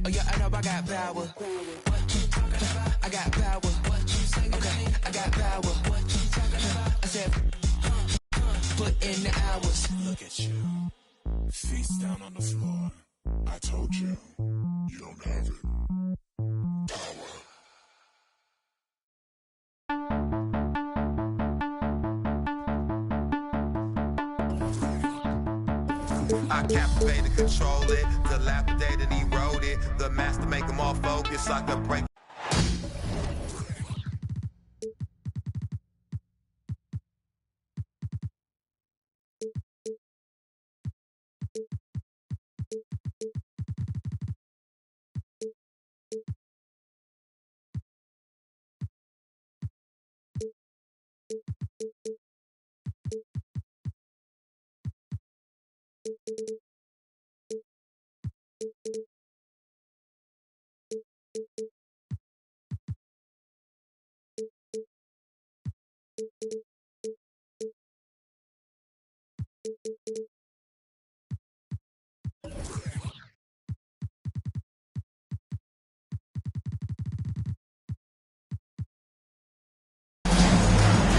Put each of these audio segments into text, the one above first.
Oh yeah, I know I got power. I got power. Okay, I got power. I said, put in the hours. Look at you, face down on the floor. I told you, you don't have it. Power. I captivated, control it, dilapidated, eroded. The master make them all focus, I could break.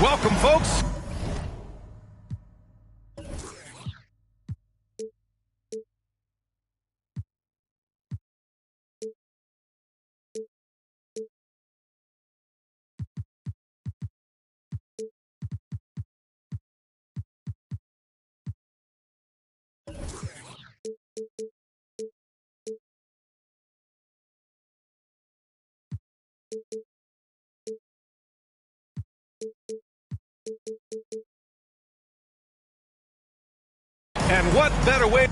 Welcome, folks. And what better way?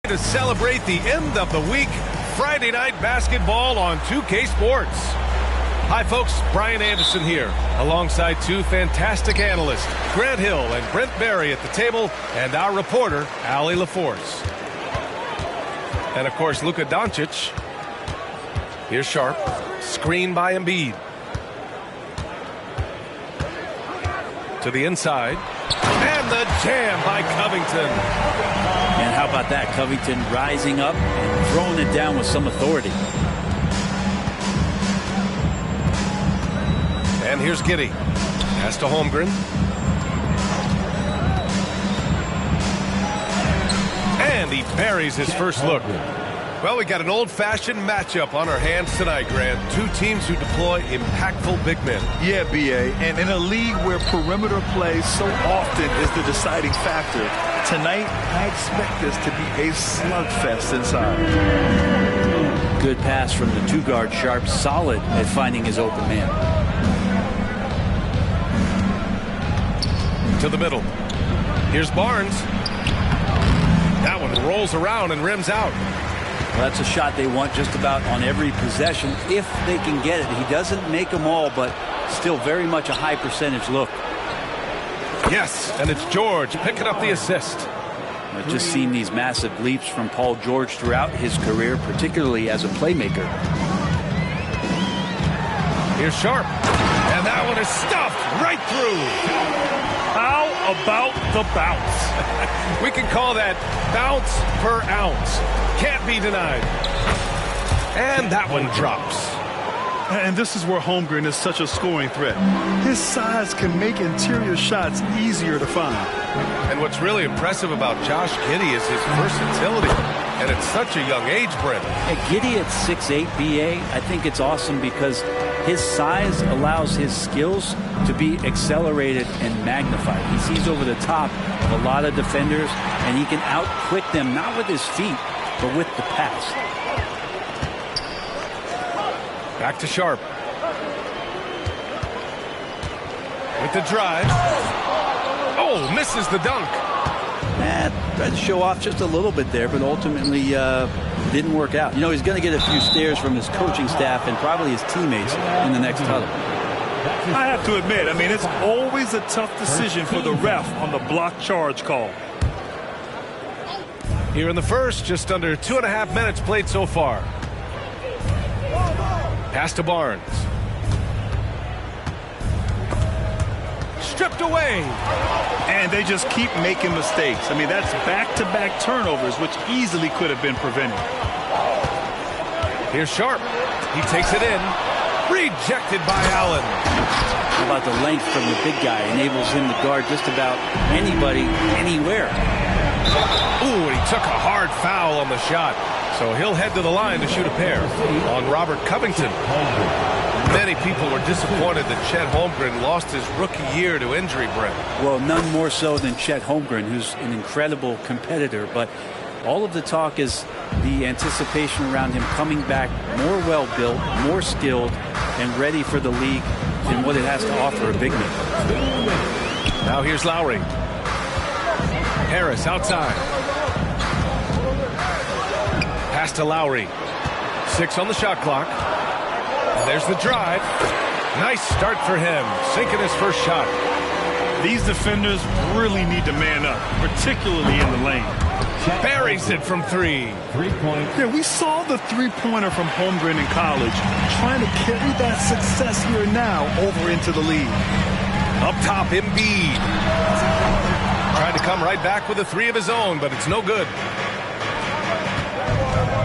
To celebrate the end of the week, Friday night basketball on 2K Sports. Hi folks, Brian Anderson here, alongside two fantastic analysts, Grant Hill and Brent Barry at the table, and our reporter, Allie LaForce. And of course, Luka Doncic. Here's Sharp, screen by Embiid. To the inside, and the jam by Covington. And how about that? Covington rising up and throwing it down with some authority. And here's Giddey. Pass to Holmgren. And he buries his first look. Well, we got an old-fashioned matchup on our hands tonight, Grant. Two teams who deploy impactful big men. Yeah, B.A., and in a league where perimeter play so often is the deciding factor, tonight I expect this to be a slugfest inside. Good pass from the two-guard Sharp, solid at finding his open man. To the middle. Here's Barnes. That one rolls around and rims out. Well, that's a shot they want just about on every possession if they can get it. He doesn't make them all, but still very much a high percentage look. Yes, and it's George picking up the assist. I've just seen these massive leaps from Paul George throughout his career, particularly as a playmaker. Here's Sharp, and that one is stuffed right through. How about the bounce? We can call that bounce per ounce. Can't be denied. And that one drops. And this is where Holmgren is such a scoring threat. His size can make interior shots easier to find. And what's really impressive about Josh Giddey is his versatility. And at such a young age, Brent. Giddey at 6'8", BA, I think it's awesome because his size allows his skills to be accelerated and magnified. He sees over the top of a lot of defenders, and he can out-quick them, not with his feet, but with the pass. Back to Sharp. With the drive. Oh, misses the dunk. Tried to show off just a little bit there, but ultimately didn't work out. You know, he's going to get a few stares from his coaching staff and probably his teammates in the next huddle. I have to admit, I mean, it's always a tough decision for the ref on the block charge call. Here in the first, just under 2.5 minutes played so far. Pass to Barnes. Stripped away. And they just keep making mistakes. I mean, that's back-to-back turnovers, which easily could have been prevented. Here's Sharp. He takes it in. Rejected by Allen. How about the length from the big guy? Enables him to guard just about anybody, anywhere. Ooh, and he took a hard foul on the shot. So he'll head to the line to shoot a pair on Robert Covington. Many people were disappointed that Chet Holmgren lost his rookie year to injury, Brent. Well, none more so than Chet Holmgren, who's an incredible competitor. But all of the talk is the anticipation around him coming back more well-built, more skilled, and ready for the league than what it has to offer a big man. Now here's Lowry. Harris outside. Pass to Lowry. 6 on the shot clock. And there's the drive. Nice start for him, sinking his first shot. These defenders really need to man up, particularly in the lane. Buries it from 3. 3-point. Yeah, we saw the three-pointer from Holmgren in college, trying to carry that success here now over into the league. Up top, Embiid. Tried to come right back with a 3 of his own, but it's no good.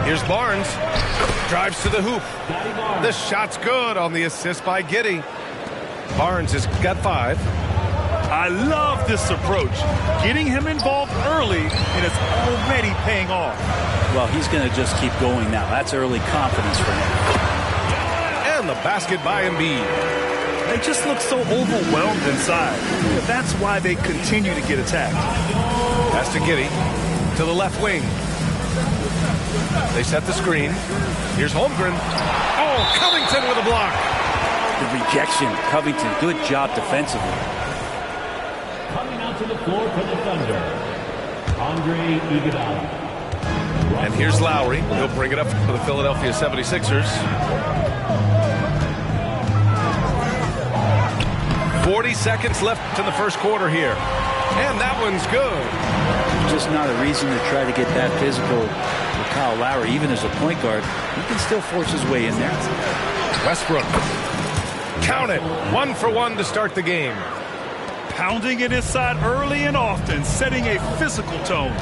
Here's Barnes. Drives to the hoop. The shot's good on the assist by Giddey. Barnes has got 5. I love this approach. Getting him involved early, and it's already paying off. Well, he's going to just keep going now. That's early confidence for him. And the basket by Embiid. They just look so overwhelmed inside. That's why they continue to get attacked. Pass to Giddey. To the left wing. They set the screen. Here's Holmgren. Oh, Covington with a block. The rejection. Covington, good job defensively. Coming out to the floor for the Thunder, Andre Iguodala. And here's Lowry. He'll bring it up for the Philadelphia 76ers. 40 seconds left in the first quarter here. And that one's good. Just not a reason to try to get that physical with Kyle Lowry. Even as a point guard, he can still force his way in there. Westbrook. Count it. 1 for 1 to start the game. Pounding it inside early and often, setting a physical tone.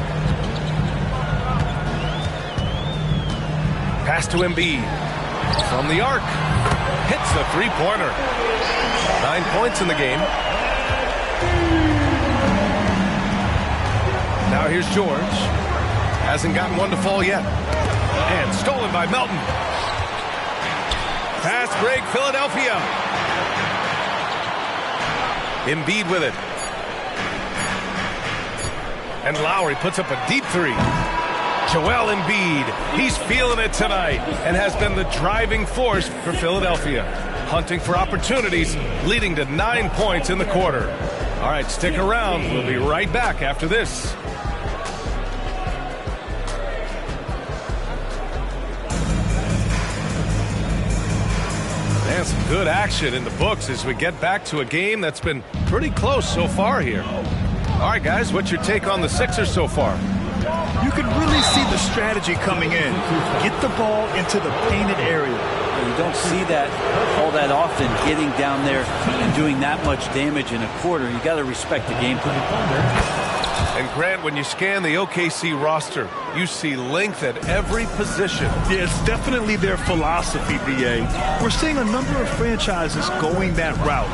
Pass to Embiid. From the arc. Hits the three-pointer. 9 points in the game. Now here's George. Hasn't gotten one to fall yet. And stolen by Melton. Fast break, Philadelphia. Embiid with it. And Lowry puts up a deep 3. Joel Embiid, he's feeling it tonight and has been the driving force for Philadelphia. Hunting for opportunities, leading to 9 points in the quarter. All right, stick around. We'll be right back after this. And some good action in the books as we get back to a game that's been pretty close so far here. All right, guys, what's your take on the Sixers so far? You can really see the strategy coming in. Get the ball into the painted area. You don't see that all that often, getting down there and doing that much damage in a quarter. You got to respect the game plan. And Grant, when you scan the OKC roster, you see length at every position. Yeah, it's definitely their philosophy, B.A. We're seeing a number of franchises going that route.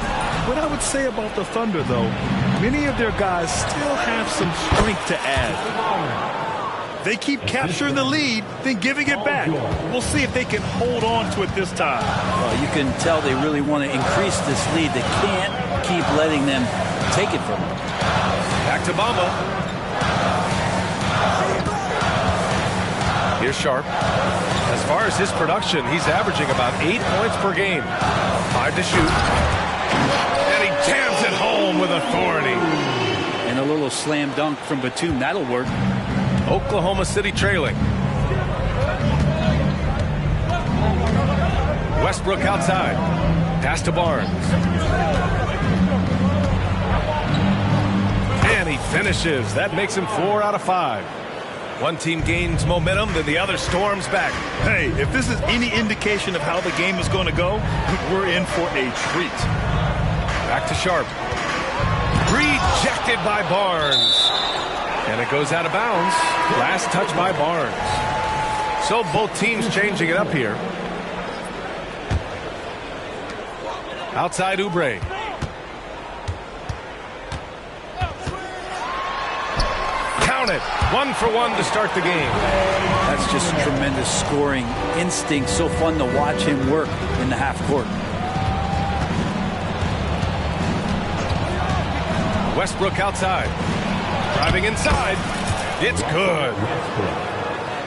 What I would say about the Thunder, though, many of their guys still have some strength to add. they keep capturing the lead, then giving it back. We'll see if they can hold on to it this time. Well, you can tell they really want to increase this lead. They can't keep letting them take it from them. Back to Bamba. Here's Sharp. As far as his production, he's averaging about 8 points per game. 5 to shoot. And he jams it home with authority. And a little slam dunk from Batum. That'll work. Oklahoma City trailing. Westbrook outside. Pass to Barnes. And he finishes. That makes him 4 out of 5. One team gains momentum, then the other storms back. Hey, if this is any indication of how the game is going to go, we're in for a treat. Back to Sharp. Rejected by Barnes. And it goes out of bounds. Last touch by Barnes. So both teams changing it up here. Outside Oubre. Count it. 1 for 1 to start the game. That's just tremendous scoring instinct. So fun to watch him work in the half court. Westbrook outside. Driving inside. It's good.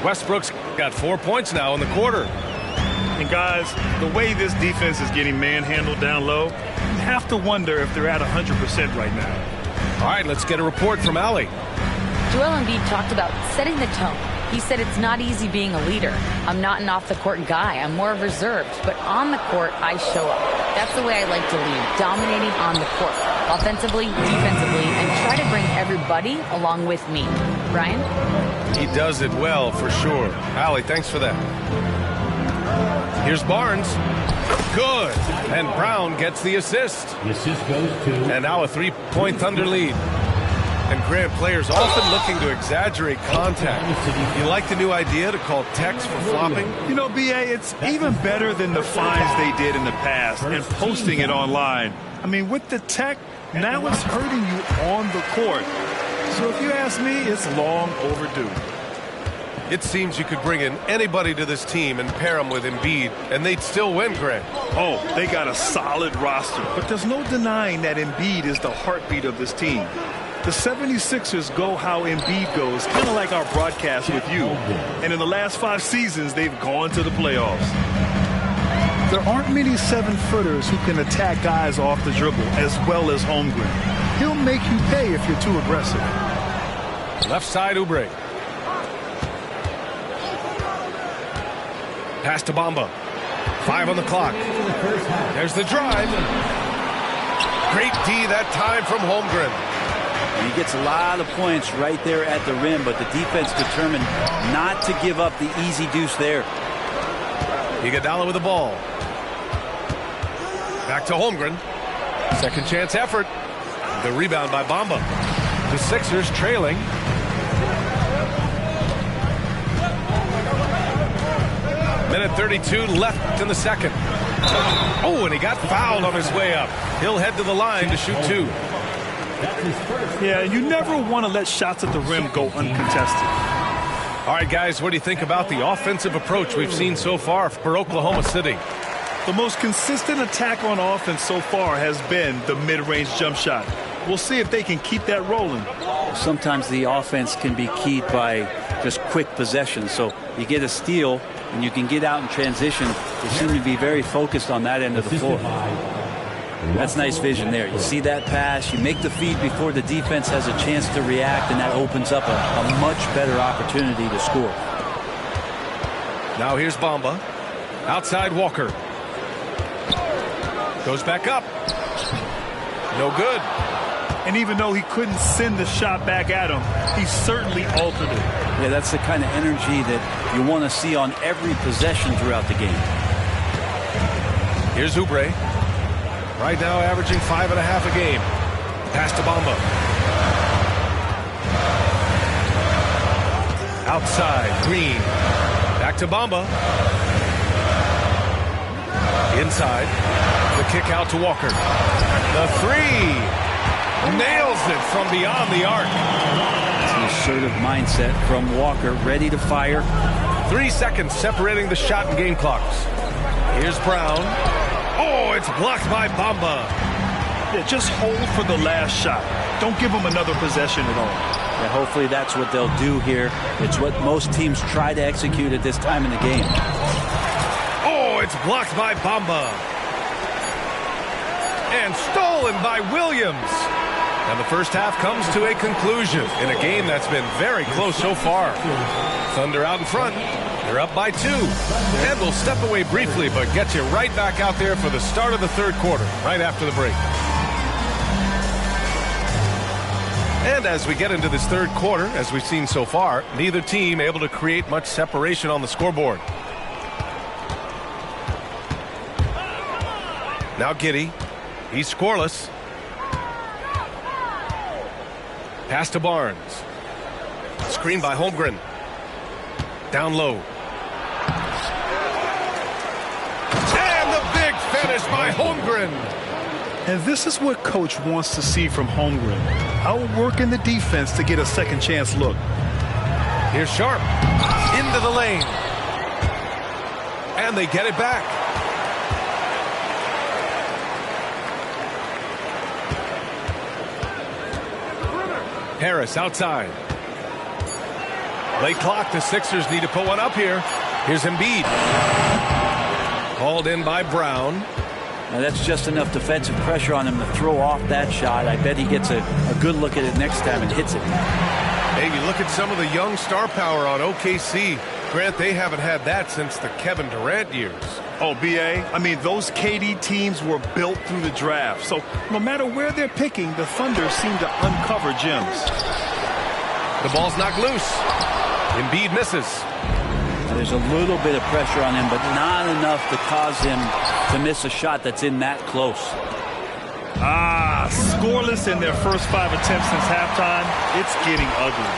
Westbrook's got 4 points now in the quarter. And guys, the way this defense is getting manhandled down low, you have to wonder if they're at 100% right now. All right, let's get a report from Allie. Joel Embiid talked about setting the tone. He said it's not easy being a leader. I'm not an off-the-court guy. I'm more reserved. But on the court, I show up. That's the way I like to lead, dominating on the court, offensively, defensively, and try to bring everybody along with me. Brian? He does it well, for sure. Allie, thanks for that. Here's Barnes. Good. And Brown gets the assist. The assist goes to... And now a 3-point Thunder lead. And Grant, players often looking to exaggerate contact. You like the new idea to call techs for flopping? You know, B.A., it's even better than the fines they did in the past and posting it online. I mean, with the tech, now it's hurting you on the court. So if you ask me, it's long overdue. It seems you could bring in anybody to this team and pair them with Embiid, and they'd still win, Grant. Oh, they got a solid roster. But there's no denying that Embiid is the heartbeat of this team. The 76ers go how Embiid goes, kind of like our broadcast with you. And in the last 5 seasons, they've gone to the playoffs. There aren't many 7-footers who can attack guys off the dribble as well as Holmgren. He'll make you pay if you're too aggressive. Left side, Oubre. Pass to Bamba. 5 on the clock. There's the drive. Great D that time from Holmgren. He gets a lot of points right there at the rim, but the defense determined not to give up the easy deuce there. Iguodala with the ball. Back to Holmgren. Second chance effort. The rebound by Bamba. The Sixers trailing. Minute 32 left in the second. Oh, and he got fouled on his way up. He'll head to the line to shoot 2. Yeah, you never want to let shots at the rim go uncontested. All right, guys, what do you think about the offensive approach we've seen so far for Oklahoma City? The most consistent attack on offense so far has been the mid-range jump shot. We'll see if they can keep that rolling. Sometimes the offense can be keyed by just quick possession. So you get a steal and you can get out in transition. They seem to be very focused on that end of the floor. That's nice vision there. You see that pass, you make the feed before the defense has a chance to react, and that opens up a much better opportunity to score. Now here's Bamba. Outside Walker. Goes back up. No good. And even though he couldn't send the shot back at him, he certainly altered it. Yeah, that's the kind of energy that you want to see on every possession throughout the game. Here's Oubre. Right now averaging 5.5 a game. Pass to Bamba. Outside, Green. Back to Bamba. Inside. The kick out to Walker. The 3. Nails it from beyond the arc. He's assertive mindset from Walker, ready to fire. 3 seconds separating the shot and game clocks. Here's Brown. Oh, it's blocked by Bamba. Yeah, just hold for the last shot. Don't give them another possession at all. Yeah, hopefully that's what they'll do here. It's what most teams try to execute at this time in the game. Oh, it's blocked by Bamba. And stolen by Williams. And the first half comes to a conclusion in a game that's been very close so far. Thunder out in front. They're up by 2. And we'll step away briefly, but get you right back out there for the start of the third quarter, right after the break. And as we get into this third quarter, as we've seen so far, neither team able to create much separation on the scoreboard. Now Giddey. He's scoreless. Pass to Barnes. Screen by Holmgren. Down low. And the big finish by Holmgren. And this is what Coach wants to see from Holmgren. Outworking the defense to get a second chance look. Here's Sharp. Into the lane. And they get it back. Harris outside. Late clock. The Sixers need to put one up here. Here's Embiid. Called in by Brown. Now that's just enough defensive pressure on him to throw off that shot. I bet he gets a good look at it next time and hits it. Hey, you look at some of the young star power on OKC. Grant, they haven't had that since the Kevin Durant years. Oh, B.A., I mean, those KD teams were built through the draft. So no matter where they're picking, the Thunder seem to uncover gems. The ball's knocked loose. Embiid misses. There's a little bit of pressure on him, but not enough to cause him to miss a shot that's in that close. Scoreless in their first 5 attempts since halftime. It's getting ugly.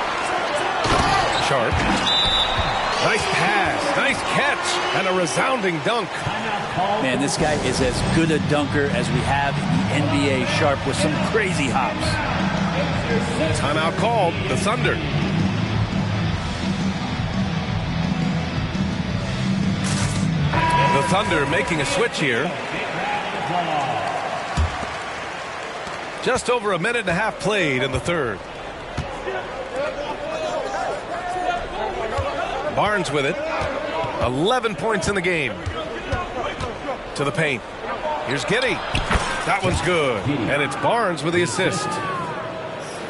Sharp. Nice pass, nice catch, and a resounding dunk. Man, this guy is as good a dunker as we have in the NBA. Sharp with some crazy hops. Timeout called. The Thunder. The Thunder making a switch here. Just over a minute and a half played in the third. Barnes with it. 11 points in the game. To the paint. Here's Giddey. That one's good. And it's Barnes with the assist.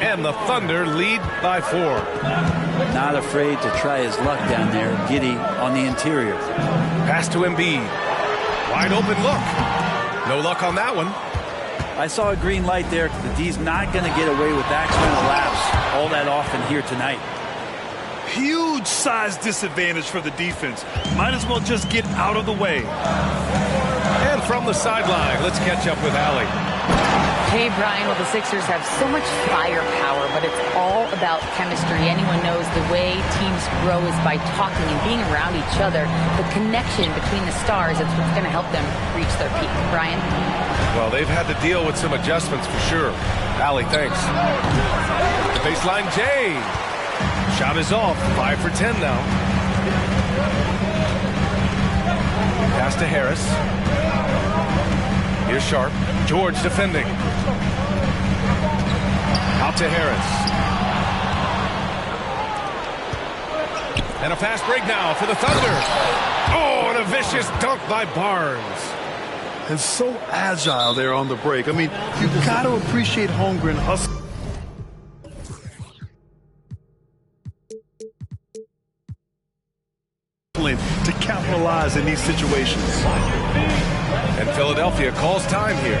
And the Thunder lead by 4. Not afraid to try his luck down there. Giddey on the interior. Pass to Embiid. Wide open look. No luck on that one. I saw a green light there. The D's not going to get away with accidental laps all that often here tonight. Huge size disadvantage for the defense. Might as well just get out of the way. And from the sideline, let's catch up with Allie. Hey, Brian, well, the Sixers have so much firepower, but it's all about chemistry. Anyone knows the way teams grow is by talking and being around each other. The connection between the stars is what's going to help them reach their peak. Brian? Well, they've had to deal with some adjustments for sure. Allie, thanks. The baseline, Jay. Shot is off. 5 for 10 now. Pass to Harris. Here's Sharp. George defending. Out to Harris. And a fast break now for the Thunder. Oh, and a vicious dunk by Barnes. And so agile there on the break. I mean, you've got to appreciate Holmgren hustling to capitalize in these situations. And Philadelphia calls time here.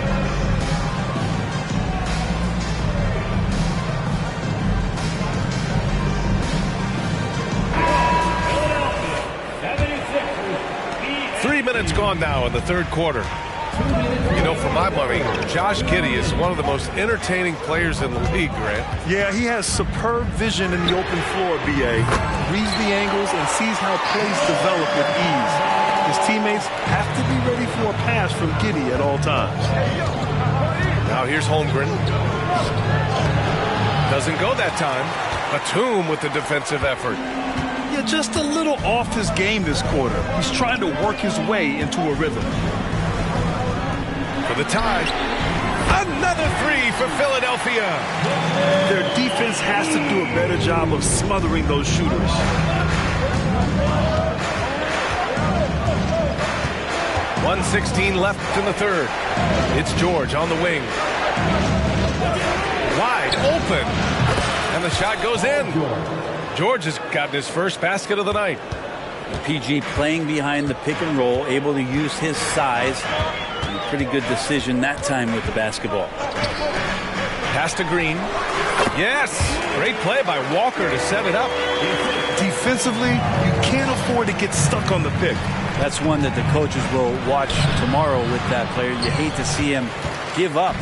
Three minutes gone now in the third quarter. You know, for my money, Josh Giddey is one of the most entertaining players in the league, Grant. Yeah, he has superb vision in the open floor, B.A. Reads the angles and sees how plays develop with ease. His teammates have to be ready for a pass from Giddey at all times. Now here's Holmgren. Doesn't go that time. Batum with the defensive effort. Yeah, just a little off his game this quarter. He's trying to work his way into a rhythm. For the tie. Another three for Philadelphia. Their defense has to do a better job of smothering those shooters. .116 left in the third. It's George on the wing. Wide open. And the shot goes in. George has gotten his first basket of the night. PG playing behind the pick and roll, able to use his size. And a pretty good decision that time with the basketball. Pass to Green. Yes! Great play by Walker to set it up. Defensively, you can't afford to get stuck on the pick. That's one that the coaches will watch tomorrow with that player. You hate to see him give up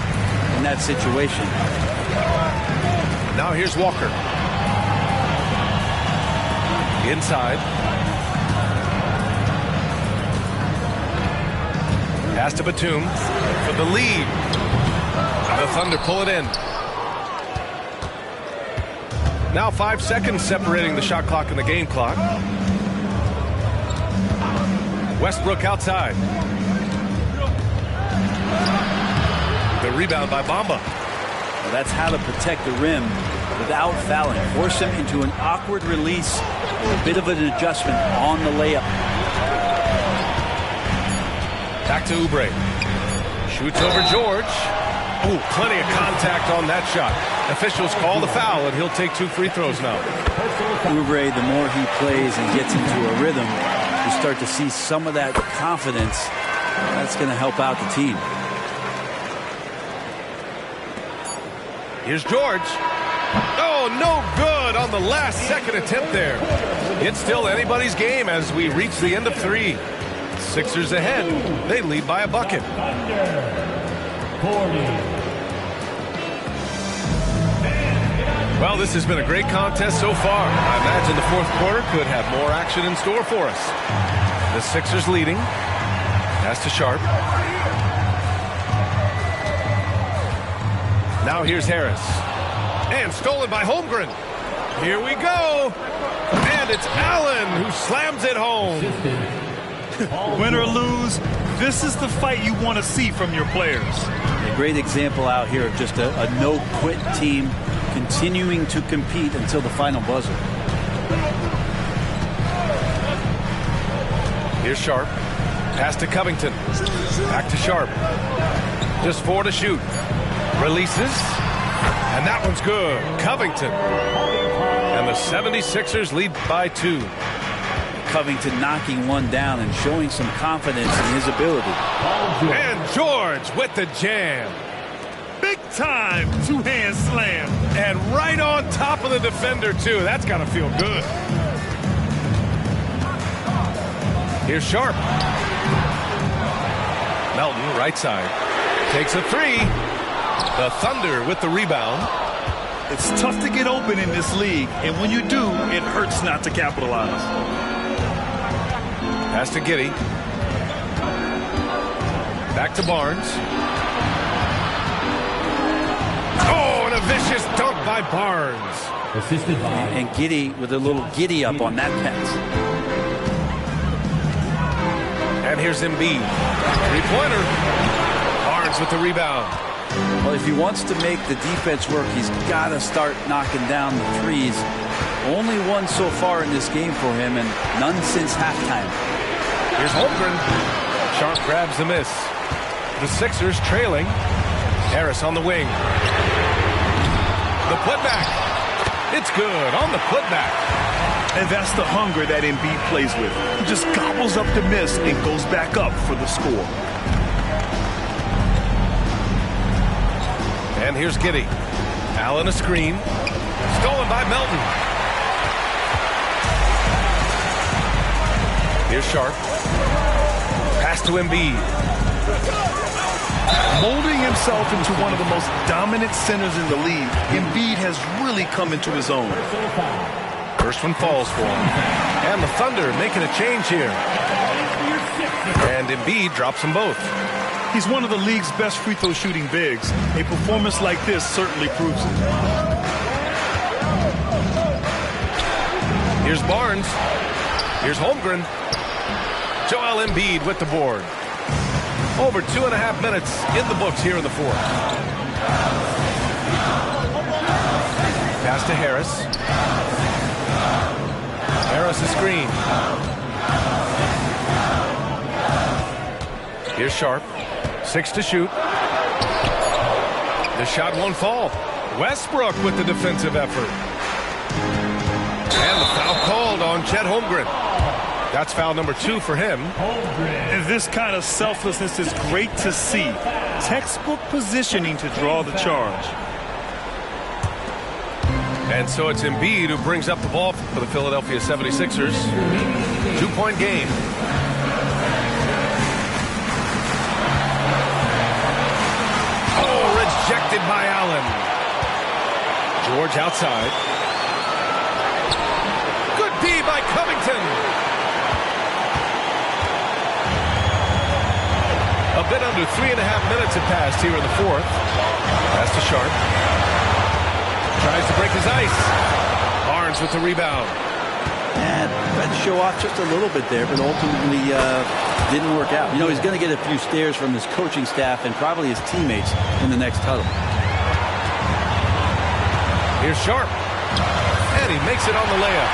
in that situation. Now here's Walker. Inside. Pass to Batum for the lead. The Thunder pull it in. Now 5 seconds separating the shot clock and the game clock. Westbrook outside. The rebound by Bamba. Well, that's how to protect the rim without fouling. Force him into an awkward release, a bit of an adjustment on the layup. Back to Oubre. Shoots over George. Ooh, plenty of contact on that shot. Officials call the foul, and he'll take 2 free throws now. Oubre, the more he plays and gets into a rhythm, you start to see some of that confidence. That's going to help out the team. Here's George. Oh, no good on the last second attempt there. It's still anybody's game as we reach the end of 3. Sixers ahead. They lead by a bucket. Well, this has been a great contest so far. I imagine the fourth quarter could have more action in store for us. The Sixers leading. Pass to Sharp. Now here's Harris. And stolen by Holmgren. Here we go. And it's Allen who slams it home. Win or lose, this is the fight you want to see from your players. A great example out here of just a no-quit team continuing to compete until the final buzzer. Here's Sharp. Pass to Covington. Back to Sharp. Just 4 to shoot. Releases. And that one's good. Covington. And the 76ers lead by 2. Covington knocking one down and showing some confidence in his ability. And George with the jam. Big time two-hand slam. And right on top of the defender, too. That's got to feel good. Here's Sharp. Melton, right side. Takes a 3. The Thunder with the rebound. It's tough to get open in this league, and when you do, it hurts not to capitalize. Pass to Giddey. Back to Barnes. Oh, and a vicious dunk by Barnes. Assisted by. And Giddey with a little giddy up on that pass. And here's Embiid. 3-pointer. Barnes with the rebound. Well, if he wants to make the defense work, he's got to start knocking down the threes. Only one so far in this game for him, and none since halftime. Here's Holmgren. Sharp grabs the miss. The Sixers trailing. Harris on the wing. The putback. It's good on the putback. And that's the hunger that Embiid plays with. He just gobbles up the miss and goes back up for the score. And here's Giddey. Allen a screen. Stolen by Melton. Here's Sharp. Pass to Embiid. Molding himself into one of the most dominant centers in the league, Embiid has really come into his own. First one falls for him. And the Thunder making a change here. And Embiid drops them both. He's one of the league's best free throw shooting bigs. A performance like this certainly proves it. Here's Barnes. Here's Holmgren. Joel Embiid with the board. Over 2.5 minutes in the books here in the fourth. Pass to Harris. Harris a screen. Here's Sharp. 6 to shoot. The shot won't fall. Westbrook with the defensive effort. And the foul called on Chet Holmgren. That's foul number 2 for him. And this kind of selflessness is great to see. Textbook positioning to draw the charge. And so it's Embiid who brings up the ball for the Philadelphia 76ers. 2-point game. Oh, rejected by Allen. George outside. Good D by Covington. A bit under 3.5 minutes have passed here in the fourth. Pass to Sharp. Tries to break his ice. Barnes with the rebound. And tried to show off just a little bit there, but ultimately didn't work out. You know, he's going to get a few stares from his coaching staff and probably his teammates in the next huddle. Here's Sharp. And he makes it on the layup.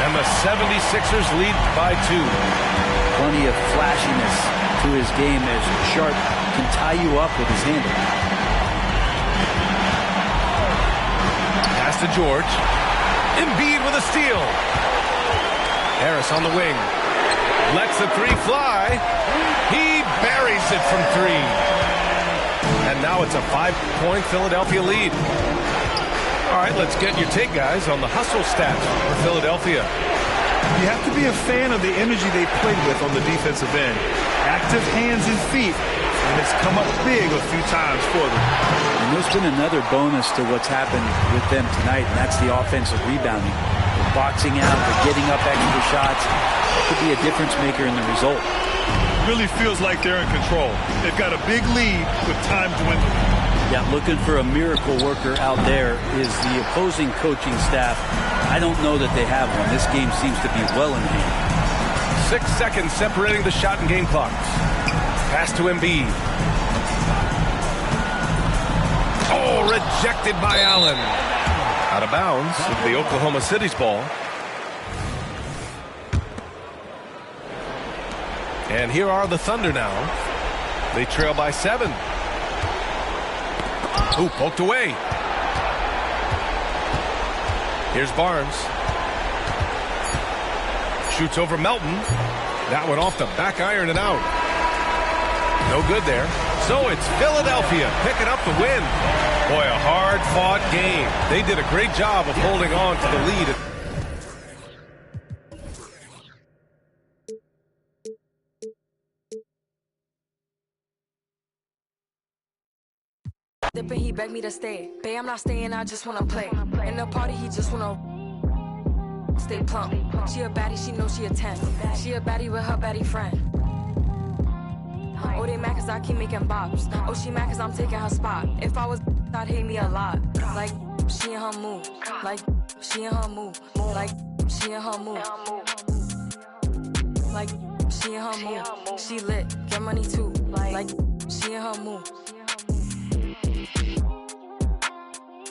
And the 76ers lead by 2. Plenty of flashiness to his game as Sharp can tie you up with his handle. Pass to George. Embiid with a steal. Harris on the wing. Lets the 3 fly. He buries it from 3. And now it's a 5-point Philadelphia lead. All right, let's get your take, guys, on the hustle stats for Philadelphia. You have to be a fan of the energy they played with on the defensive end. Active hands and feet, and it's come up big a few times for them. And there's been another bonus to what's happened with them tonight, and that's the offensive rebounding. They're boxing out, they're getting up extra shots. It could be a difference maker in the result. Really feels like they're in control. They've got a big lead with time dwindling. Yeah, looking for a miracle worker out there is the opposing coaching staff. I don't know that they have one. This game seems to be well in hand. 6 seconds separating the shot and game clocks. Pass to Embiid. Oh, rejected by Allen. Out of bounds. The Oklahoma City's ball. And here are the Thunder now. They trail by 7. Ooh, poked away. Here's Barnes. Shoots over Melton. That one off the back iron and out. No good there. So it's Philadelphia picking up the win. Boy, a hard-fought game. They did a great job of holding on to the lead. Dippin', he begged me to stay. Babe, I'm not staying, I just wanna play. In the party, he just wanna stay plump. She a baddie, she knows she a 10. She a baddie with her baddie friend. Oh, they mad cause I keep making bops. Oh, she mad cause I'm taking her spot. If I was, I'd hate me a lot. Like, she in her mood. Like, she in her mood. Like, she in her mood. Like, she in her mood. She lit, get money too. Like, she in her mood.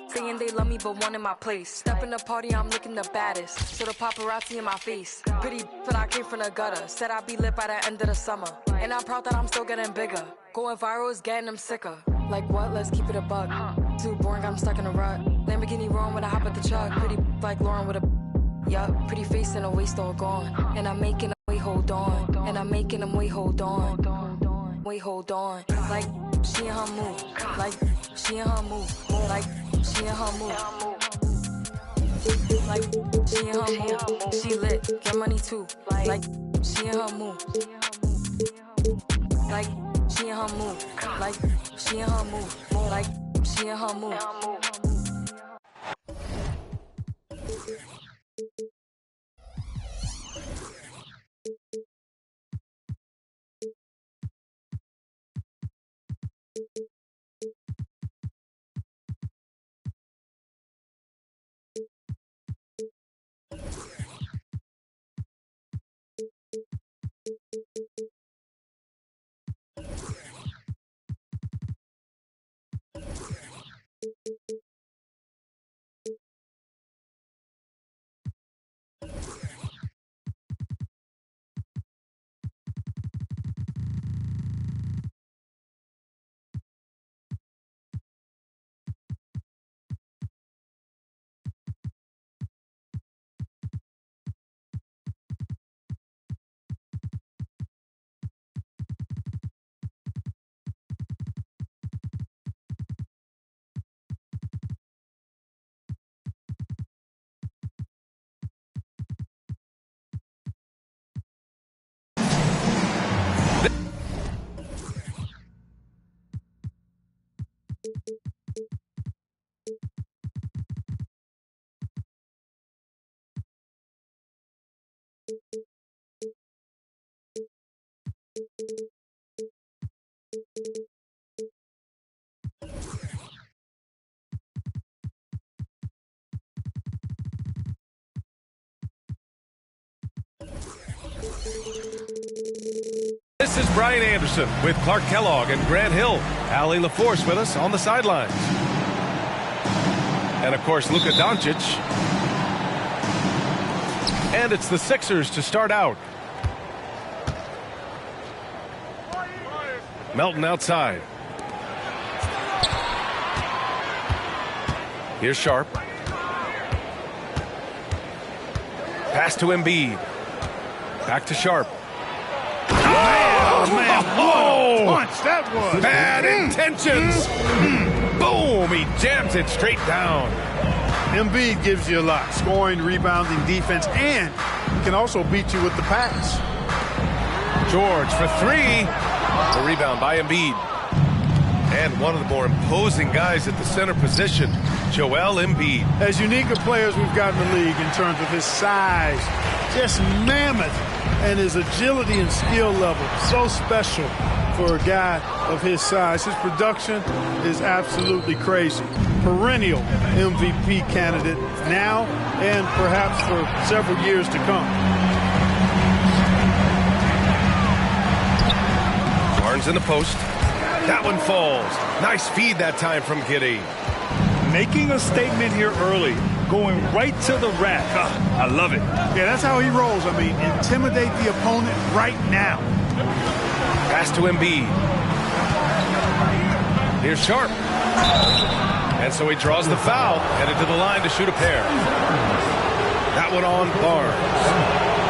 Saying they love me but one in my place. Step in the party, I'm looking the baddest. So the paparazzi in my face. Pretty but I came from the gutter. Said I'd be lit by the end of the summer. And I'm proud that I'm still getting bigger. Going viral is getting them sicker. Like what? Let's keep it a buck. Too boring, I'm stuck in a rut. Lamborghini wrong when I hop at the truck. Pretty like Lauren with a yup. Pretty face and a waist all gone. And I'm making them wait, hold on. And I'm making them wait, hold on. Wait, hold on. Like she in her mood. Like she in her mood. Like she in her mood. Like she in her mood. She lit, get money too. Like she in her mood. Like she in her mood. Like she in her mood. Like she in her mood. This is Brian Anderson with Clark Kellogg and Grant Hill. Allie LaForce with us on the sidelines. And, of course, Luka Doncic. And it's the Sixers to start out. Melton outside. Here's Sharp. Pass to Embiid. Back to Sharp. Oh, man, what a punch that was. Bad intentions. Boom, he jams it straight down. Embiid gives you a lot. Scoring, rebounding, defense, and he can also beat you with the pass. George for three. The rebound by Embiid. And one of the more imposing guys at the center position, Joel Embiid. As unique a players we've got in the league in terms of his size, just mammoth, and his agility and skill level, so special for a guy of his size. His production is absolutely crazy. Perennial MVP candidate now and perhaps for several years to come. Barnes in the post. That one falls. Nice feed that time from Giddey. Making a statement here early. Going right to the rack. I love it. Yeah, that's how he rolls. I mean, intimidate the opponent right now. Pass to Embiid. Here's Sharp. And so he draws the foul, headed to the line to shoot a pair. That one on Barnes.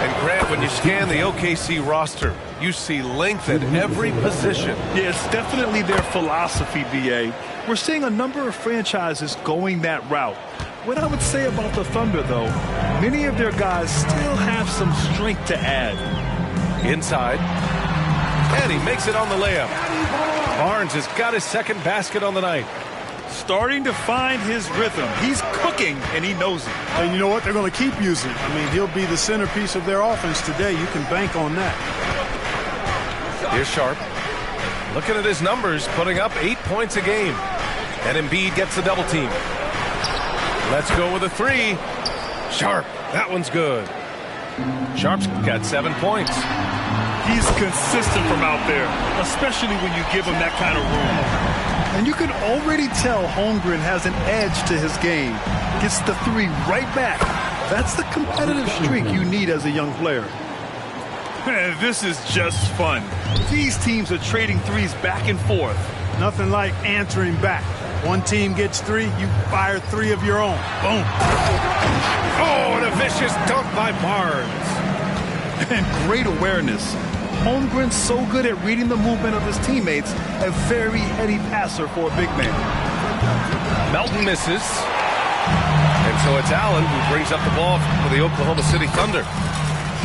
And Grant, when you scan the OKC roster, you see length at every position. Yeah, it's definitely their philosophy, BA. We're seeing a number of franchises going that route. What I would say about the Thunder, though, many of their guys still have some strength to add. Inside. And he makes it on the layup. Barnes has got his second basket on the night. Starting to find his rhythm. He's cooking, and he knows it. And you know what? They're going to keep using it. I mean, he'll be the centerpiece of their offense today. You can bank on that. Here's Sharp. Looking at his numbers, putting up 8 points a game. And Embiid gets the double team. Let's go with a three. Sharp. That one's good. Sharp's got 7 points. He's consistent from out there, especially when you give him that kind of room. And you can already tell Holmgren has an edge to his game. Gets the three right back. That's the competitive streak you need as a young player. Man, this is just fun. These teams are trading threes back and forth. Nothing like answering back. One team gets three, you fire three of your own. Boom. Oh, and a vicious dunk by Barnes. And great awareness. Holmgren's so good at reading the movement of his teammates, a very heady passer for a big man. Melton misses. And so it's Allen who brings up the ball for the Oklahoma City Thunder.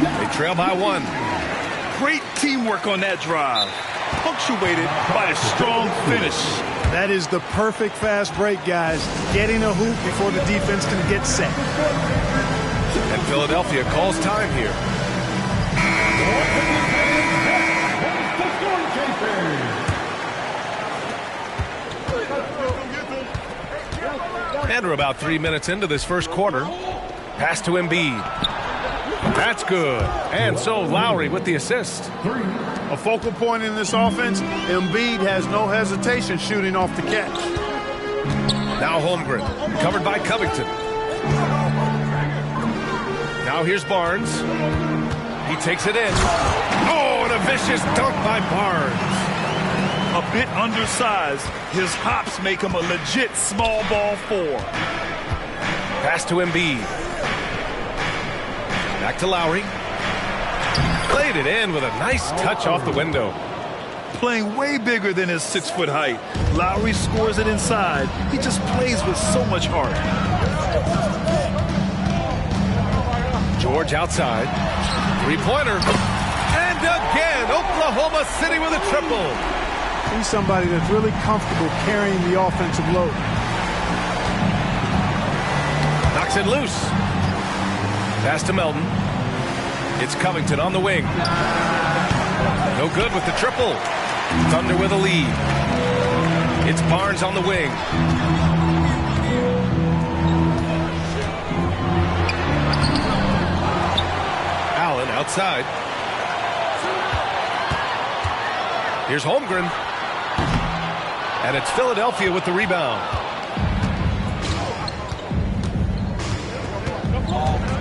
They trail by one. Great teamwork on that drive, punctuated by a strong finish. That is the perfect fast break, guys. Getting a hoop before the defense can get set. And Philadelphia calls time here. And we're about 3 minutes into this first quarter. Pass to Embiid. That's good. And so Lowry with the assist. A focal point in this offense, Embiid has no hesitation shooting off the catch. Now Holmgren, covered by Covington. Now here's Barnes. He takes it in. Oh, and a vicious dunk by Barnes. A bit undersized. His hops make him a legit small ball four. Pass to Embiid. Back to Lowry. Played it in with a nice touch off the window. Playing way bigger than his 6-foot height. Lowry scores it inside. He just plays with so much heart. George outside. Three-pointer. And again, Oklahoma City with a triple. He's somebody that's really comfortable carrying the offensive load. Knocks it loose. Pass to Melton. It's Covington on the wing. No good with the triple. Thunder with a lead. It's Barnes on the wing. Allen outside. Here's Holmgren. And it's Philadelphia with the rebound.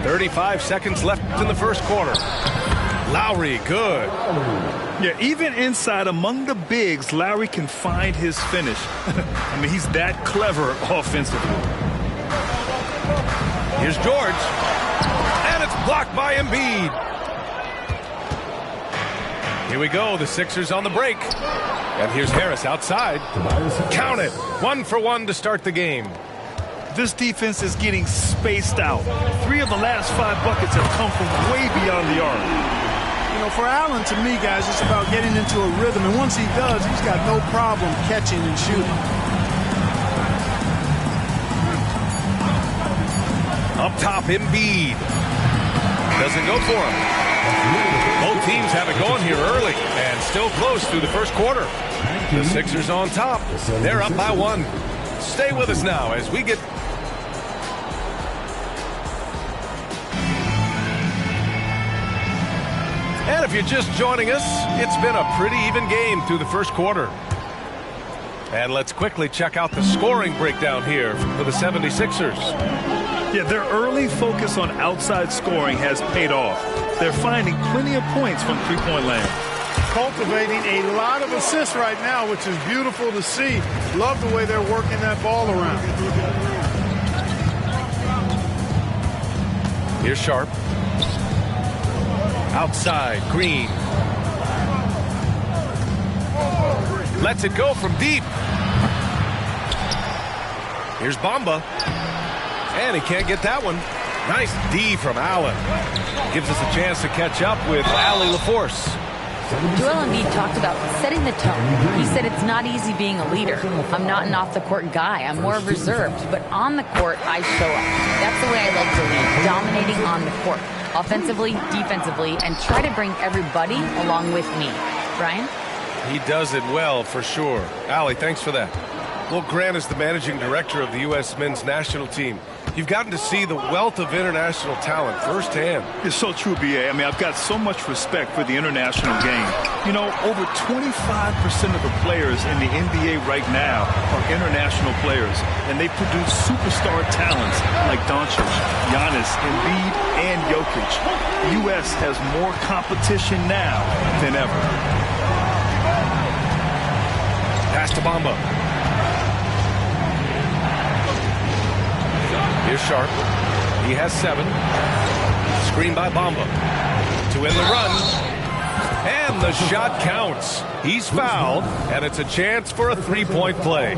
35 seconds left in the first quarter. Lowry, good. Yeah, even inside among the bigs, Lowry can find his finish. I mean, he's that clever offensively. Here's George. And it's blocked by Embiid. Here we go, the Sixers on the break. And here's Harris outside. Count it. 1 for 1 to start the game. This defense is getting spaced out. 3 of the last 5 buckets have come from way beyond the arc. You know, for Allen, to me, guys, it's about getting into a rhythm. And once he does, he's got no problem catching and shooting. Up top, Embiid. Doesn't go for him. Both teams have it going here early and still close through the first quarter. The Sixers on top. They're up by 1. Stay with us now as we get... And if you're just joining us, it's been a pretty even game through the first quarter. And let's quickly check out the scoring breakdown here for the 76ers. Yeah, their early focus on outside scoring has paid off. They're finding plenty of points from three-point land. Cultivating a lot of assists right now, which is beautiful to see. Love the way they're working that ball around. Here's Sharp. Outside, Green. Lets it go from deep. Here's Bamba. And he can't get that one. Nice D from Allen. Gives us a chance to catch up with Allie LaForce. Joel Embiid talked about setting the tone. He said it's not easy being a leader. I'm not an off-the-court guy. I'm more reserved. But on the court, I show up. That's the way I like to lead, dominating on the court. Offensively, defensively, and try to bring everybody along with me. Brian? He does it well, for sure. Allie, thanks for that. Well, Grant is the managing director of the U.S. men's national team. You've gotten to see the wealth of international talent firsthand. It's so true, B.A. I mean, I've got so much respect for the international game. You know, over 25% of the players in the NBA right now are international players, and they produce superstar talents like Doncic, Giannis, Embiid, and Jokic. The U.S. has more competition now than ever. Pass to Bamba. Here's Sharp. He has 7. Screen by Bamba. To end the run. And the shot counts. He's fouled, and it's a chance for a three-point play.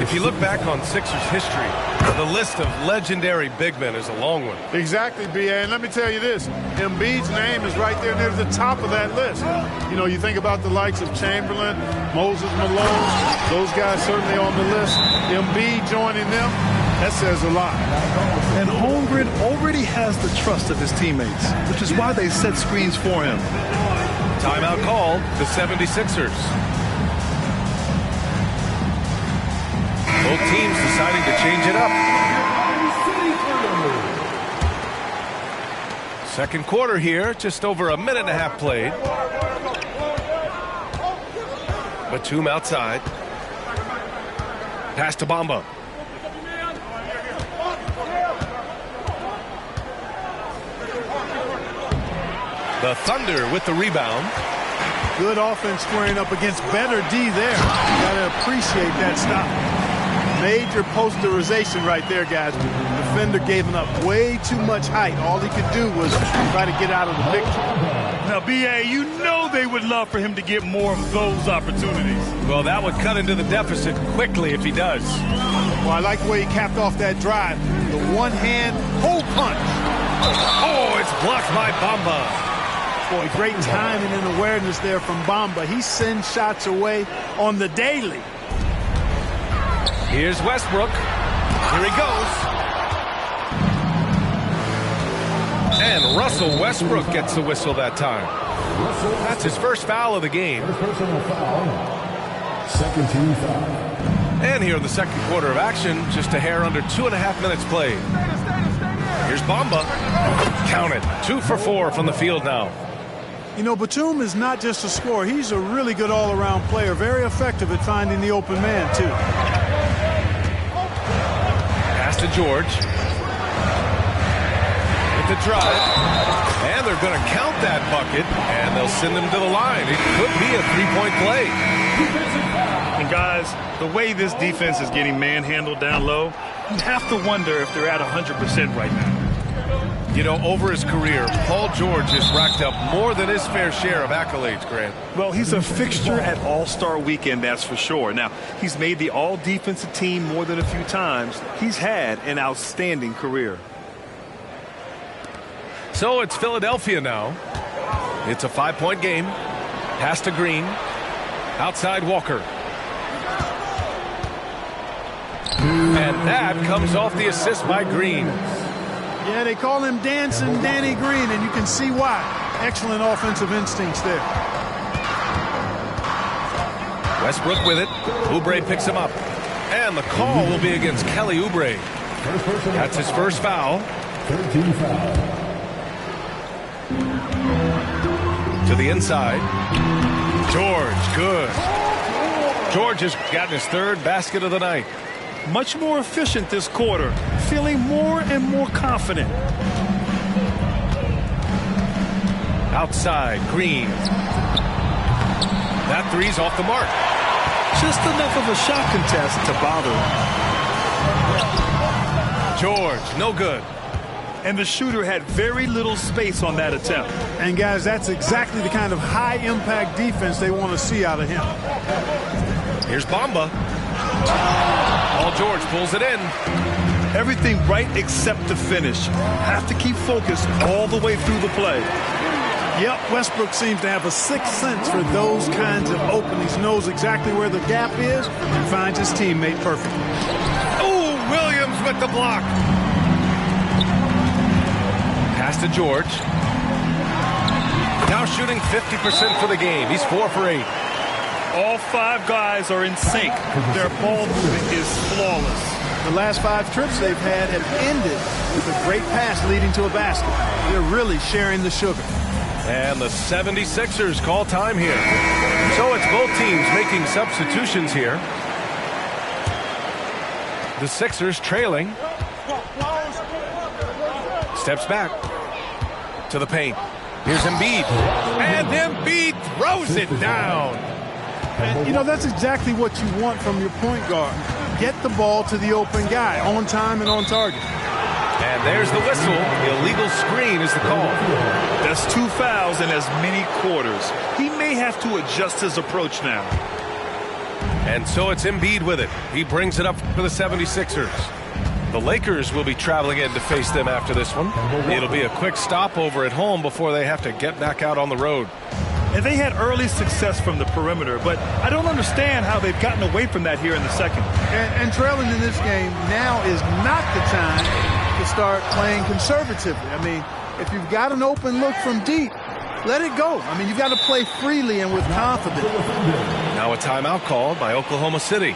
If you look back on Sixers history, the list of legendary big men is a long one. Exactly, B.A. And let me tell you this. Embiid's name is right there near the top of that list. You know, you think about the likes of Chamberlain, Moses Malone, those guys certainly on the list. Embiid joining them, that says a lot. And Holmgren already has the trust of his teammates, which is why they set screens for him. Timeout called, the 76ers. Both teams deciding to change it up. Second quarter here, just over a minute and a half played. Batum outside. Pass to Bamba. The Thunder with the rebound. Good offense squaring up against better D there. You got to appreciate that stop. Major posterization right there, guys. The defender gave him up way too much height. All he could do was try to get out of the picture. Now, B.A., you know they would love for him to get more of those opportunities. Well, that would cut into the deficit quickly if he does. Well, I like the way he capped off that drive. The one-hand hole punch. Oh, it's blocked by Bamba. Boy, great timing and awareness there from Bamba. He sends shots away on the daily. Here's Westbrook. Here he goes. And Russell Westbrook gets the whistle that time. That's his first foul of the game. Personal foul. Second team foul. And here in the second quarter of action, just a hair under 2.5 minutes played. Here's Bamba. Count it. 2 for 4 from the field now. You know, Batum is not just a scorer. He's a really good all-around player. Very effective at finding the open man, too. Pass to George. With the drive. And they're going to count that bucket. And they'll send him to the line. It could be a three-point play. And guys, the way this defense is getting manhandled down low, you have to wonder if they're at 100% right now. You know, over his career, Paul George has racked up more than his fair share of accolades, Grant. Well, he's a fixture at All-Star Weekend, that's for sure. Now, he's made the All-Defensive Team more than a few times. He's had an outstanding career. So it's Philadelphia now. It's a 5-point game. Pass to Green. Outside Walker. And that comes off the assist by Green. Yeah, they call him Dancing Danny Green, and you can see why. Excellent offensive instincts there. Westbrook with it. Oubre picks him up. And the call will be against Kelly Oubre. That's his first foul. 13 foul. To the inside. George, good. George has gotten his third basket of the night. Much more efficient this quarter, feeling more and more confident. Outside, Green. That three's off the mark. Just enough of a shot contest to bother him. George, no good. And the shooter had very little space on that attempt. And guys, that's exactly the kind of high-impact defense they want to see out of him. Here's Bamba. Paul George pulls it in. Everything right except the finish. Have to keep focused all the way through the play. Yep, Westbrook seems to have a sixth sense for those kinds of openings. Knows exactly where the gap is and finds his teammate perfectly. Oh, Williams with the block. Pass to George. Now shooting 50% for the game. He's 4 for 8. All 5 guys are in sync. Their ball movement is flawless. The last 5 trips they've had have ended with a great pass leading to a basket. They're really sharing the sugar. And the 76ers call time here. So it's both teams making substitutions here. The Sixers trailing. Steps back to the paint. Here's Embiid. And Embiid throws it down. And, you know, that's exactly what you want from your point guard. Get the ball to the open guy on time and on target. And there's the whistle. The illegal screen is the call. That's 2 fouls in as many quarters. He may have to adjust his approach now. And so it's Embiid with it. He brings it up for the 76ers. The Lakers will be traveling in to face them after this one. It'll be a quick stopover at home before they have to get back out on the road. And they had early success from the perimeter, but I don't understand how they've gotten away from that here in the second. And trailing in this game, now is not the time to start playing conservatively. I mean, if you've got an open look from deep, let it go. I mean, you've got to play freely and with confidence. Now a timeout called by Oklahoma City.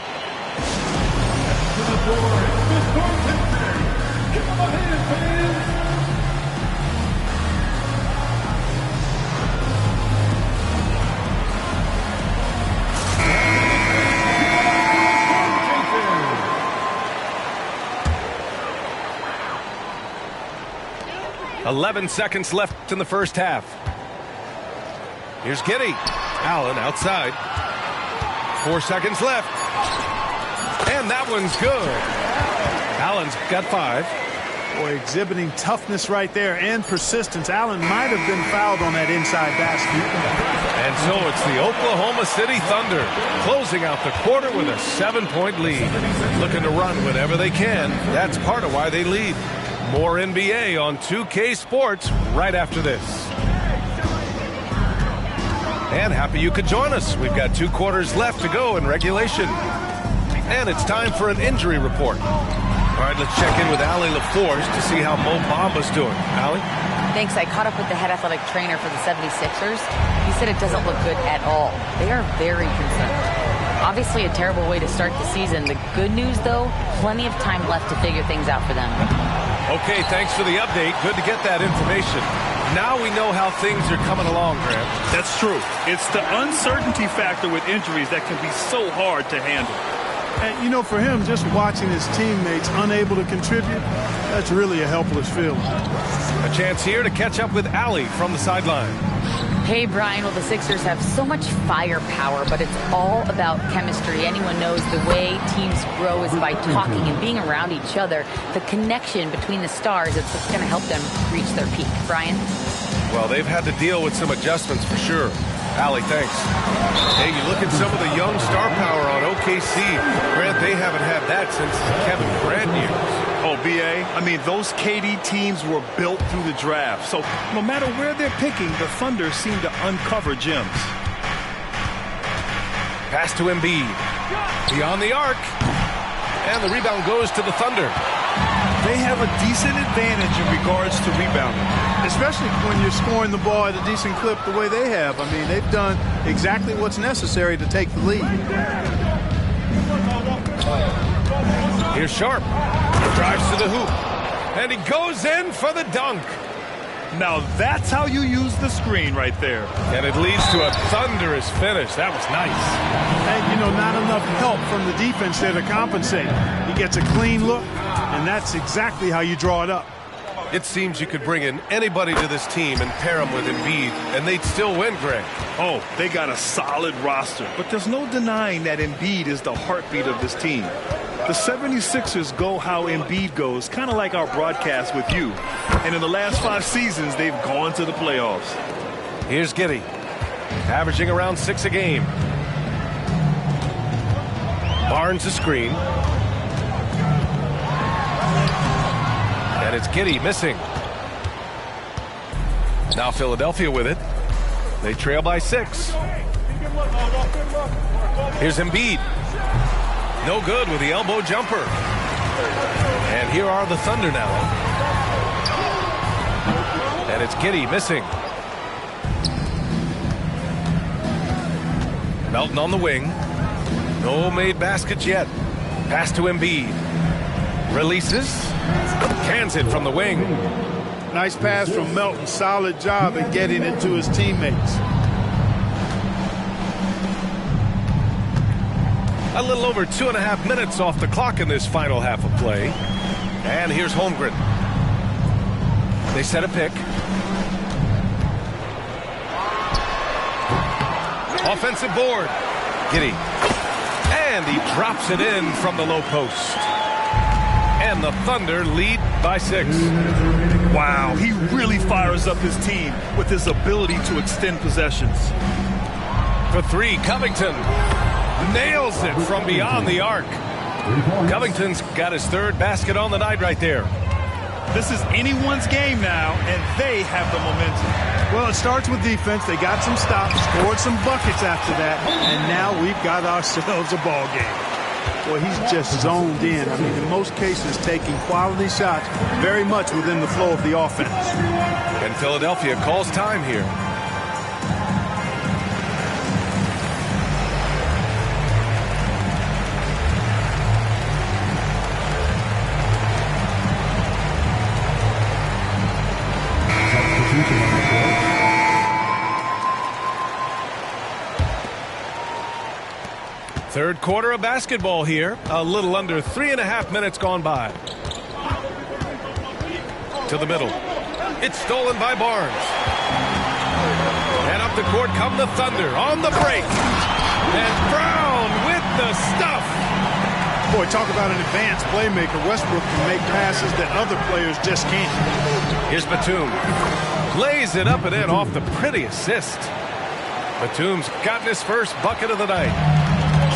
"11 seconds left in the first half. Here's Giddey. Allen outside. 4 seconds left. And that one's good. Allen's got 5. Boy, exhibiting toughness right there and persistence. Allen might have been fouled on that inside basket. And so it's the Oklahoma City Thunder closing out the quarter with a 7-point lead. Looking to run whenever they can. That's part of why they lead. More NBA on 2K Sports right after this. And happy you could join us. We've got 2 quarters left to go in regulation. And it's time for an injury report. All right, let's check in with Allie LaForce to see how Mo Bamba's doing. Allie? Thanks. I caught up with the head athletic trainer for the 76ers. He said it doesn't look good at all. They are very concerned. Obviously a terrible way to start the season. The good news, though, plenty of time left to figure things out for them. Okay, thanks for the update. Good to get that information. Now we know how things are coming along, Grant. That's true. It's the uncertainty factor with injuries that can be so hard to handle. And, you know, for him, just watching his teammates unable to contribute, that's really a helpless feeling. A chance here to catch up with Allie from the sideline. Hey, Brian. Well, the Sixers have so much firepower, but it's all about chemistry. Anyone knows the way teams grow is by talking and being around each other. The connection between the stars is what's going to help them reach their peak. Brian? Well, they've had to deal with some adjustments for sure. Allie, thanks. Hey, you look at some of the young star power on OKC. Grant, they haven't had that since Kevin Durant years. Oh, B.A., I mean, those KD teams were built through the draft. So no matter where they're picking, the Thunder seem to uncover gems. Pass to Embiid. Beyond the arc. And the rebound goes to the Thunder. They have a decent advantage in regards to rebounding. Especially when you're scoring the ball at a decent clip the way they have. I mean, they've done exactly what's necessary to take the lead. Here's Sharp. Drives to the hoop. And he goes in for the dunk. Now that's how you use the screen right there. And it leads to a thunderous finish. That was nice. And, you know, not enough help from the defense there to compensate. He gets a clean look, and that's exactly how you draw it up. It seems you could bring in anybody to this team and pair them with Embiid, and they'd still win, Greg. Oh, they got a solid roster, but there's no denying that Embiid is the heartbeat of this team. The 76ers go how Embiid goes, kind of like our broadcast with you. And in the last 5 seasons, they've gone to the playoffs. Here's Giddey, averaging around 6 a game. Barnes a screen. And it's Giddey missing. Now Philadelphia with it. They trail by 6. Here's Embiid. No good with the elbow jumper. And here are the Thunder now. And it's Giddey missing. Melton on the wing. No made baskets yet. Pass to Embiid. Releases. Cans it from the wing. Nice pass from Melton. Solid job in getting it to his teammates. A little over 2.5 minutes off the clock in this final half of play. And here's Holmgren. They set a pick. Offensive board. Giddey. And he drops it in from the low post. And the Thunder lead by 6. Wow, he really fires up his team with his ability to extend possessions. For 3, Covington. Nails it from beyond the arc. Covington's got his 3rd basket on the night right there. This is anyone's game now, and they have the momentum. Well, it starts with defense. They got some stops, scored some buckets after that, and now we've got ourselves a ball game. Well, he's just zoned in. I mean, in most cases, taking quality shots very much within the flow of the offense. And Philadelphia calls time here. Third quarter of basketball here. A little under 3.5 minutes gone by. To the middle. It's stolen by Barnes. And up the court come the Thunder on the break. And Brown with the stuff. Boy, talk about an advanced playmaker. Westbrook can make passes that other players just can't. Here's Batum. Lays it up and in off the pretty assist. Batum's gotten his first bucket of the night.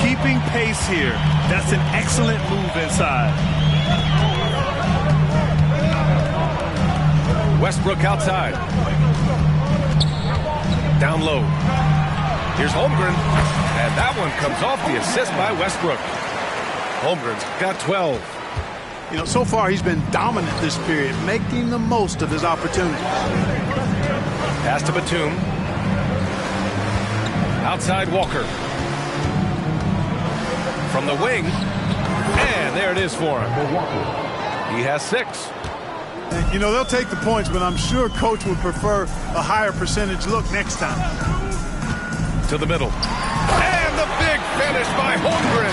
Keeping pace here. That's an excellent move inside. Westbrook outside. Down low. Here's Holmgren. And that one comes off the assist by Westbrook. Holmgren's got 12. You know, so far he's been dominant this period, making the most of his opportunity. Pass to Batum. Outside Walker. From the wing. And there it is for him. He has 6. And, you know, they'll take the points, but I'm sure coach would prefer a higher percentage look next time. To the middle. And the big finish by Holmgren.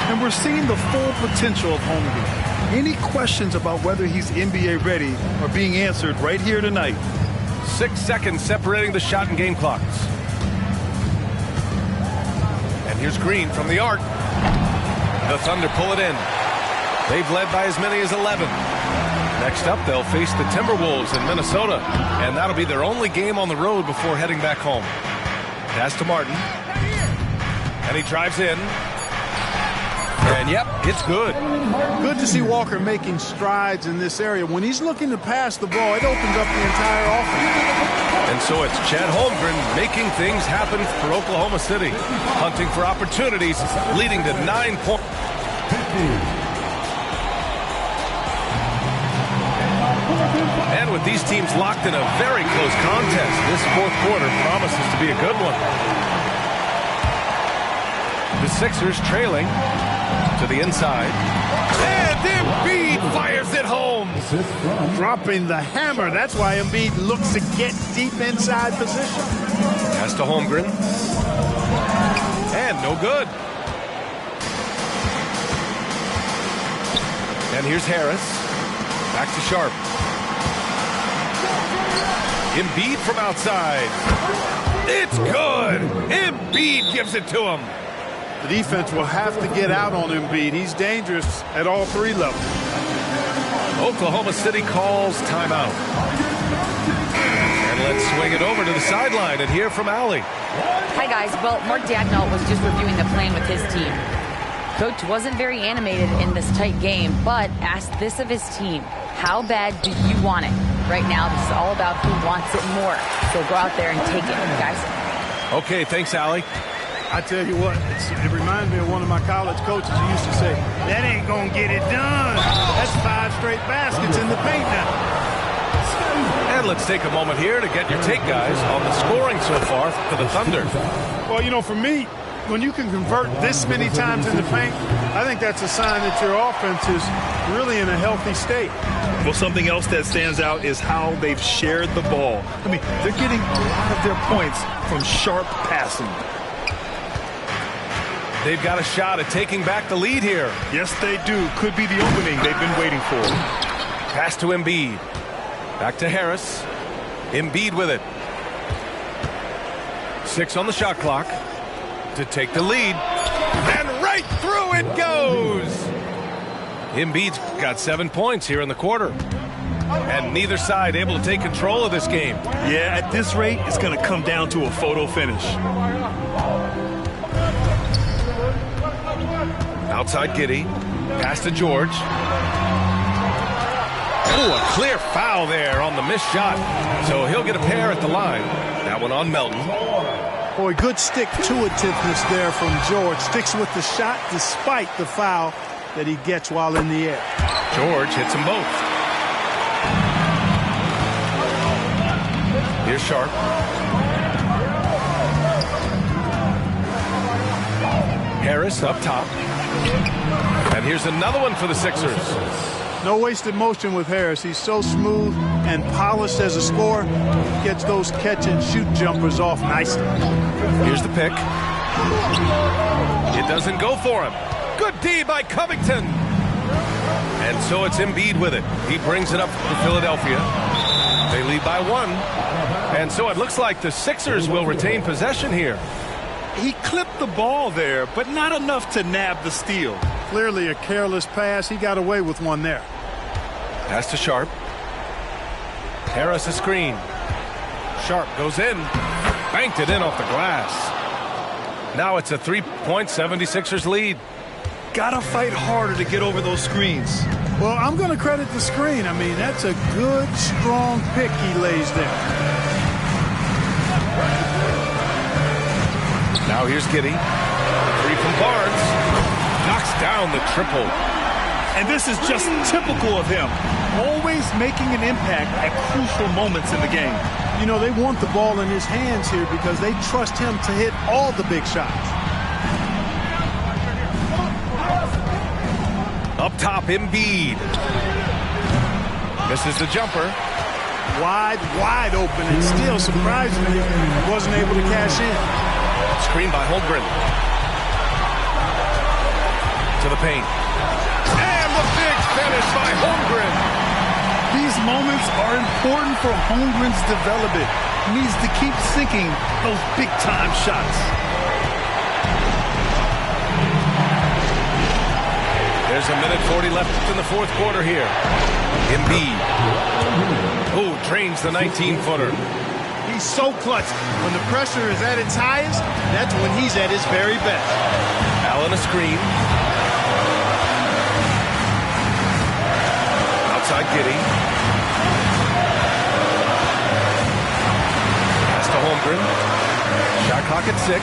And we're seeing the full potential of Holmgren. Any questions about whether he's NBA ready are being answered right here tonight. 6 seconds separating the shot and game clocks. And here's Green from the arc. The Thunder pull it in. They've led by as many as 11. Next up, they'll face the Timberwolves in Minnesota, and that'll be their only game on the road before heading back home. Pass to Martin. And he drives in. And yep, it's good. Good to see Walker making strides in this area. When he's looking to pass the ball, it opens up the entire offense. And so it's Chet Holmgren making things happen for Oklahoma City, hunting for opportunities, leading to 9 points. And with these teams locked in a very close contest, this fourth quarter promises to be a good one. The Sixers trailing to the inside. And Embiid fires it home. Dropping the hammer. That's why Embiid looks to get deep inside position. Pass to Holmgren. And no good. And here's Harris. Back to Sharp. Embiid from outside. It's good. Embiid gives it to him. The defense will have to get out on Embiid. He's dangerous at all 3 levels. Oklahoma City calls timeout. And let's swing it over to the sideline and hear from Allie. Hi, guys. Well, Mark Dagnall was just reviewing the plan with his team. Coach wasn't very animated in this tight game, but asked this of his team. How bad do you want it? Right now, this is all about who wants it more. So go out there and take it, guys. Okay, thanks, Allie. I tell you what, it reminds me of one of my college coaches who used to say, that ain't going to get it done. That's 5 straight baskets in the paint now. And let's take a moment here to get your take, guys, on the scoring so far for the Thunder. Well, you know, for me, when you can convert this many times in the paint, I think that's a sign that your offense is really in a healthy state. Well, something else that stands out is how they've shared the ball. I mean, they're getting a lot of their points from sharp passing. They've got a shot at taking back the lead here. Yes, they do. Could be the opening they've been waiting for. Pass to Embiid. Back to Harris. Embiid with it. 6 on the shot clock to take the lead. And right through it goes. Embiid's got 7 points here in the quarter. And neither side able to take control of this game. Yeah, at this rate, it's going to come down to a photo finish. Outside Giddey. Pass to George. Oh, a clear foul there on the missed shot. So he'll get a pair at the line. That one on Melton. Boy, good stick-to-itiveness there from George. Sticks with the shot despite the foul that he gets while in the air. George hits them both. Here's Sharp. Harris up top. And here's another one for the Sixers. No wasted motion with Harris. He's so smooth and polished as a scorer. Gets those catch-and-shoot jumpers off nicely. Here's the pick. It doesn't go for him. Good D by Covington. And so it's Embiid with it. He brings it up for Philadelphia. They lead by 1. And so it looks like the Sixers will retain possession here. He clipped the ball there, but not enough to nab the steal. Clearly a careless pass. He got away with one there. Pass to Sharp. Harris a screen. Sharp goes in. Banked it in off the glass. Now it's a 3-point 76ers lead. Gotta fight harder to get over those screens. Well, I'm going to credit the screen. I mean, that's a good, strong pick he lays there. Now here's Giddey. 3 from Barnes. Knocks down the triple. And this is just typical of him, always making an impact at crucial moments in the game. You know, they want the ball in his hands here because they trust him to hit all the big shots. Up top, Embiid. Misses the jumper. Wide open, and still, surprisingly, wasn't able to cash in. Screen by Holmgren. To the paint. And the big finish by Holmgren. These moments are important for Holmgren's development. He needs to keep sinking those big-time shots. There's a minute 40 left in the fourth quarter here. Embiid. Ooh, drains the 19-footer. He's so clutch. When the pressure is at its highest, that's when he's at his very best. Allen a screen. Outside Giddey. Pass to Holmgren. Shot clock at 6.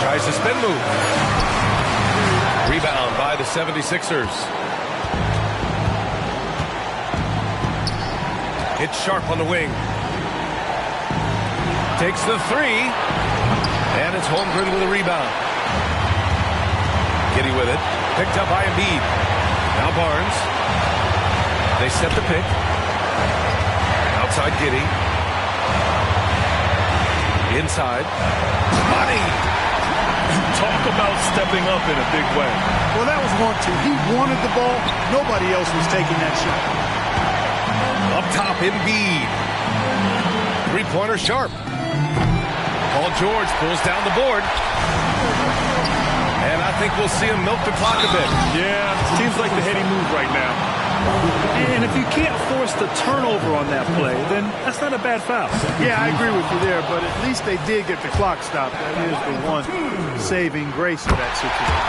Tries to spin move. Rebound by the 76ers. It's Sharp on the wing. Takes the 3. And it's Holmgren with a rebound. Giddey with it. Picked up by Embiid. Now Barnes. They set the pick. Outside Giddey. Inside. Money. Talk about stepping up in a big way. Well, that was 1-2. He wanted the ball. Nobody else was taking that shot. Up top, Embiid. Three-pointer Sharp. Paul George pulls down the board. And I think we'll see him milk the clock a bit. Yeah, seems like the heady move right now. And if you can't force the turnover on that play, then that's not a bad foul. Yeah, I agree with you there, but at least they did get the clock stopped. That is the one saving grace of that situation.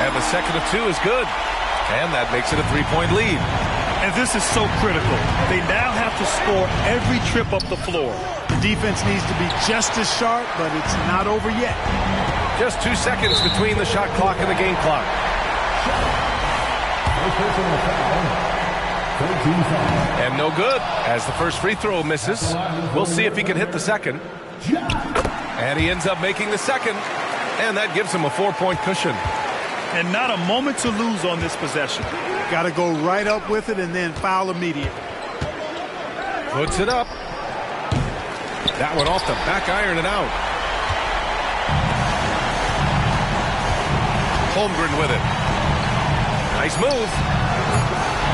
And the second of 2 is good. And that makes it a 3-point lead. And this is so critical. They now have to score every trip up the floor. The defense needs to be just as sharp, but it's not over yet. Just 2 seconds between the shot clock and the game clock. And no good, as the first free throw misses. We'll see if he can hit the second. And he ends up making the second. And that gives him a 4-point cushion. And not a moment to lose on this possession. Got to go right up with it and then foul immediately. Puts it up. That one off the back iron and out. Holmgren with it. Nice move.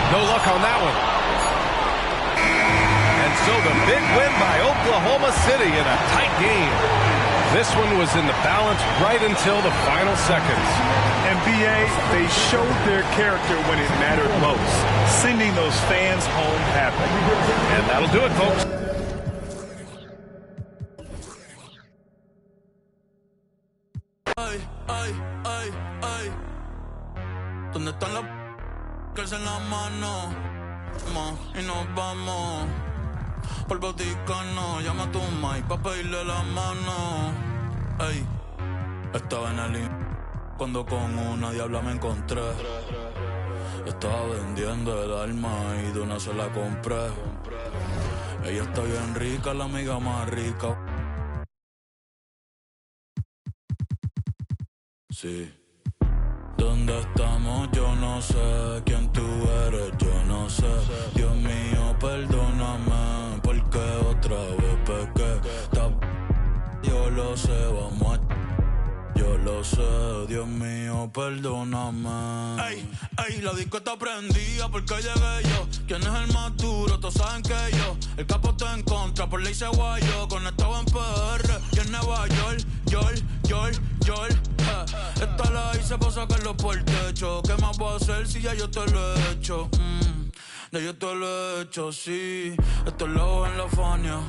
No luck on that one. And so the big win by Oklahoma City in a tight game. This one was in the balance right until the final seconds. NBA, they showed their character when it mattered most, sending those fans home happy. And that'll do it, folks. ¿Dónde están los que alzan la mano? Y nos vamos por Vaticano. Llama a tu Mike pa' pedirle la mano. Ey, estaba en el cuando con una diabla me encontré. Estaba vendiendo el alma y de una se la compré. Ella está bien rica, la amiga más rica. Sí. ¿Dónde estamos? Yo no sé. ¿Quién tú eres? Yo no sé. Dios mío, perdóname, porque otra vez pequé. Yo lo sé, vamos a... Yo lo sé, Dios mío, perdóname. Ey, ey, la disco está prendida porque llegué yo. ¿Quién es el más duro? Todos saben que yo. El capo está en contra, por ley se guayó. Conectado en PR y en Nueva York. Esta la hice pa' sacarlo por el techo. ¿Qué más voy a hacer si ya yo te lo he hecho? Ya yo te lo he hecho, sí. Esto es lobo en la Fania.